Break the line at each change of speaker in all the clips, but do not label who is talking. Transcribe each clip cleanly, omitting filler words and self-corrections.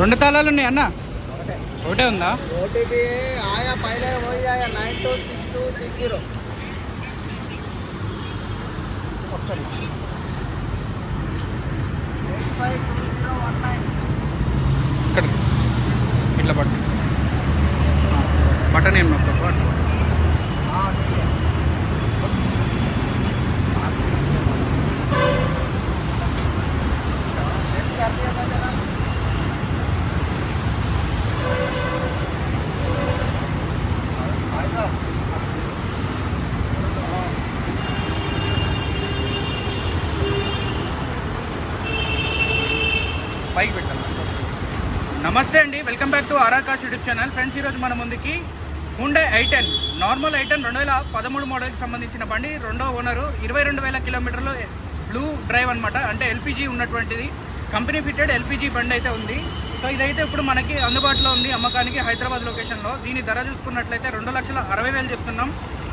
రెండు తాళాలు ఉన్నాయి అన్న, ఒకటే ఉందా?
ఓటీపీ ఆయా పైలే పోయి ఆయా 926260 ఒకసారి 852019
ఇక్కడ ఇట్లా బటన్ ఏం నొక్క పైకి పెట్టాను. నమస్తే అండి, welcome back to RR YouTube channel. Friends, ఈరోజు మన ముందుకి హుండై i10 నార్మల్ i10 2013 మోడల్కి సంబంధించిన బండి. రెండో ఓనరు, 22,000 కిలోమీటర్లు, బ్లూ డ్రైవ్ అనమాట. అంటే ఎల్పిజి ఉన్నటువంటిది, కంపెనీ ఫిట్టెడ్ ఎల్పిజి బండి అయితే ఉంది. సో ఇదైతే ఇప్పుడు మనకి అందుబాటులో ఉంది అమ్మకానికి హైదరాబాద్ లొకేషన్లో. దీని ధర చూసుకున్నట్లయితే 2,60,000 చెప్తున్నాం.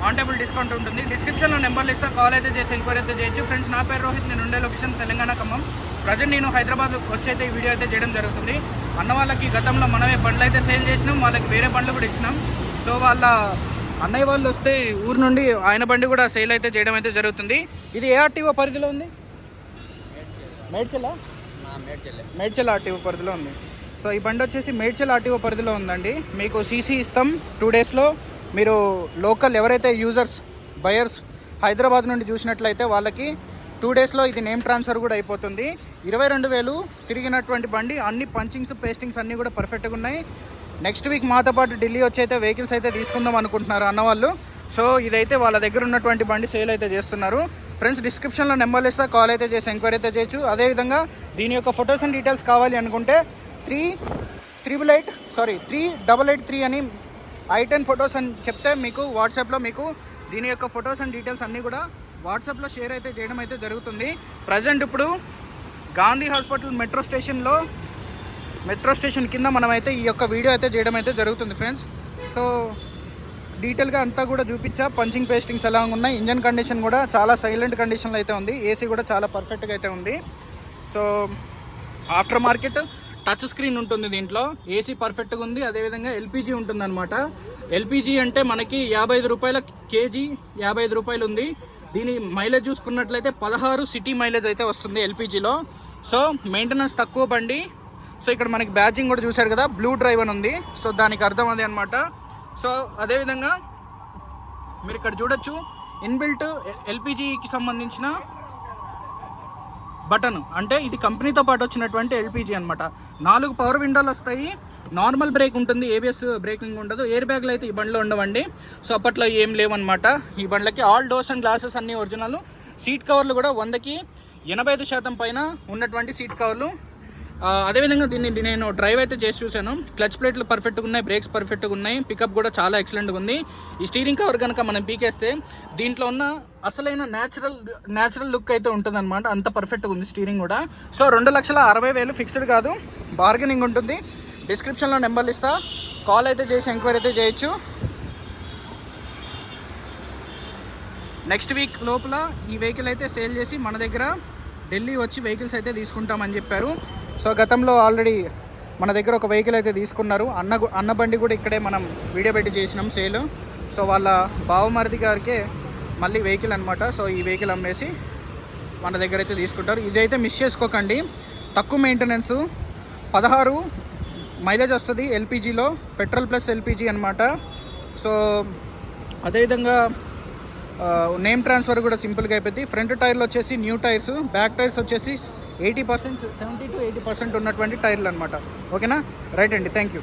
ఆన్ టేబుల్ డిస్కౌంట్ ఉంటుంది. డిస్క్రిప్షన్లో నెంబర్లు ఇస్తా, కాల్ అయితే చేసి ఎంక్వైరీ అయితే చేయొచ్చు. ఫ్రెండ్స్, నా పేరు రోహిత్, నేను ఉండే లొకేషన్ తెలంగాణ ఖమ్మం. ప్రజెంట్ నేను హైదరాబాద్ వచ్చైతే ఈ వీడియో అయితే చేయడం జరుగుతుంది. అన్న వాళ్ళకి గతంలో మనమే బండ్లు అయితే సేల్ చేసినాం, వాళ్ళకి వేరే బండ్లు కూడా ఇచ్చినాం. సో వాళ్ళ అన్నయ్య వాళ్ళు వస్తే ఊరు నుండి ఆయన బండి కూడా సేల్ అయితే చేయడం అయితే జరుగుతుంది. ఇది ఏ ఆర్టీఓ పరిధిలో ఉంది? మేడ్చల్ ఆర్టీఓ పరిధిలో ఉంది. సో ఈ బండి వచ్చేసి మేడ్చల్ ఆర్టీఓ పరిధిలో ఉందండి. మీకు సీసీ ఇస్తాం 2 డేస్లో. మీరు లోకల్ ఎవరైతే యూజర్స్ బయర్స్ హైదరాబాద్ నుండి చూసినట్లయితే వాళ్ళకి 2 డేస్లో ఇది నేమ్ ట్రాన్స్ఫర్ కూడా అయిపోతుంది. 22,000 తిరిగినటువంటి బండి. అన్ని పంచింగ్స్ పేస్టింగ్స్ అన్నీ కూడా పర్ఫెక్ట్గా ఉన్నాయి. నెక్స్ట్ వీక్ మాతో పాటు ఢిల్లీ వచ్చి అయితే వెహికల్స్ అయితే తీసుకుందాం అనుకుంటున్నారు అన్నవాళ్ళు. సో ఇదైతే వాళ్ళ దగ్గర ఉన్నటువంటి బండి సేల్ అయితే చేస్తున్నారు. ఫ్రెండ్స్, డిస్క్రిప్షన్లో నెంబర్లు ఇస్తా, కాల్ అయితే చేసి ఎంక్వైరీ అయితే చేయొచ్చు. అదేవిధంగా దీని యొక్క ఫొటోస్ అండ్ డీటెయిల్స్ కావాలి అనుకుంటే 3883 అని i10 ఫొటోస్ అని చెప్తే మీకు వాట్సాప్లో మీకు దీని యొక్క ఫొటోస్ అండ్ డీటెయిల్స్ అన్నీ కూడా వాట్సాప్లో షేర్ అయితే చేయడం అయితే జరుగుతుంది. ప్రజెంట్ ఇప్పుడు గాంధీ హాస్పిటల్ మెట్రో స్టేషన్ కింద మనమైతే ఈ యొక్క వీడియో అయితే చేయడం అయితే జరుగుతుంది ఫ్రెండ్స్. సో డీటెయిల్గా అంతా కూడా చూపించా. పంచింగ్ పేస్టింగ్స్ ఎలా ఉన్నాయి, ఇంజన్ కండిషన్ కూడా చాలా సైలెంట్ కండిషన్లో అయితే ఉంది. ఏసీ కూడా చాలా పర్ఫెక్ట్గా అయితే ఉంది. So after market touch screen ఉంటుంది దీంట్లో. ఏసీ పర్ఫెక్ట్గా ఉంది. అదేవిధంగా ఎల్పిజి ఉంటుందన్నమాట. ఎల్పిజి అంటే మనకి 55 రూపాయల కేజీ, 55 రూపాయలు ఉంది. దీని మైలేజ్ చూసుకున్నట్లయితే 16 సిటీ మైలేజ్ అయితే వస్తుంది ఎల్పిజిలో. సో మెయింటెనెన్స్ తక్కువ బండి. సో ఇక్కడ మనకి బ్యాడ్జింగ్ కూడా చూశారు కదా, బ్లూ డ్రైవ్ అని ఉంది. సో దానికి అర్థం అదే అనమాట. సో అదేవిధంగా మీరు ఇక్కడ చూడొచ్చు ఇన్బిల్ట్ ఎల్పిజికి సంబంధించిన బటన్. అంటే ఇది కంపెనీతో పాటు వచ్చినటువంటి ఎల్పిజి అనమాట. 4 పవర్ విండోలు వస్తాయి. నార్మల్ బ్రేక్ ఉంటుంది, ఏబిఎస్ బ్రేకింగ్ ఉండదు. ఎయిర్ బ్యాగ్లు అయితే ఈ బండిలో ఉండవండి. సో అప్పట్లో ఏం లేవన్నమాట ఈ బండ్లకి. ఆల్ డోర్స్ అండ్ గ్లాసెస్ అన్నీ ఒరిజినల్. సీట్ కవర్లు కూడా 100కి 85% పైన ఉన్నటువంటి సీట్ కవర్లు. అదేవిధంగా దీన్ని నేను డ్రైవ్ అయితే చేసి చూశాను. క్లచ్ ప్లేట్లు పర్ఫెక్ట్గా ఉన్నాయి, బ్రేక్స్ పర్ఫెక్ట్గా ఉన్నాయి, పికప్ కూడా చాలా ఎక్సలెంట్గా ఉంది. ఈ స్టీరింగ్ కవర్ కనుక మనం పీకేస్తే దీంట్లో ఉన్న అసలైన న్యాచురల్ లుక్ అయితే ఉంటుందన్నమాట. అంత పర్ఫెక్ట్గా ఉంది స్టీరింగ్ కూడా. సో 2,60,000 ఫిక్స్డ్ కాదు, బార్గెనింగ్ ఉంటుంది. డిస్క్రిప్షన్లో నెంబర్లు ఇస్తా, కాల్ అయితే చేసి ఎంక్వైరీ అయితే చేయొచ్చు. నెక్స్ట్ వీక్ లోపల ఈ వెహికల్ అయితే సేల్ చేసి మన దగ్గర ఢిల్లీ వచ్చి వెహికల్స్ అయితే తీసుకుంటామని చెప్పారు. సో గతంలో ఆల్రెడీ మన దగ్గర ఒక వెహికల్ అయితే తీసుకున్నారు. అన్న బండి కూడా ఇక్కడే మనం వీడియో పెట్టి చేసినాం సేల్. సో వాళ్ళ బావమరిది గారికే మళ్ళీ వెహికల్ అనమాట. సో ఈ వెహికల్ అమ్మేసి మన దగ్గర అయితే తీసుకుంటారు. ఇదైతే మిస్ చేసుకోకండి, తక్కువ మెయింటెనెన్స్, 16 మైలేజ్ వస్తుంది ఎల్పిజిలో, పెట్రోల్ ప్లస్ ఎల్పిజి అనమాట. సో అదేవిధంగా నేమ్ ట్రాన్స్ఫర్ కూడా సింపుల్గా అయిపోద్ది. ఫ్రంట్ టైర్లు వచ్చేసి న్యూ టైర్స్, బ్యాక్ టైర్స్ వచ్చేసి 70 to 80% ఉన్నటువంటి టైర్లు అనమాట. ఓకేనా, రైట్ అండి, థ్యాంక్ యూ.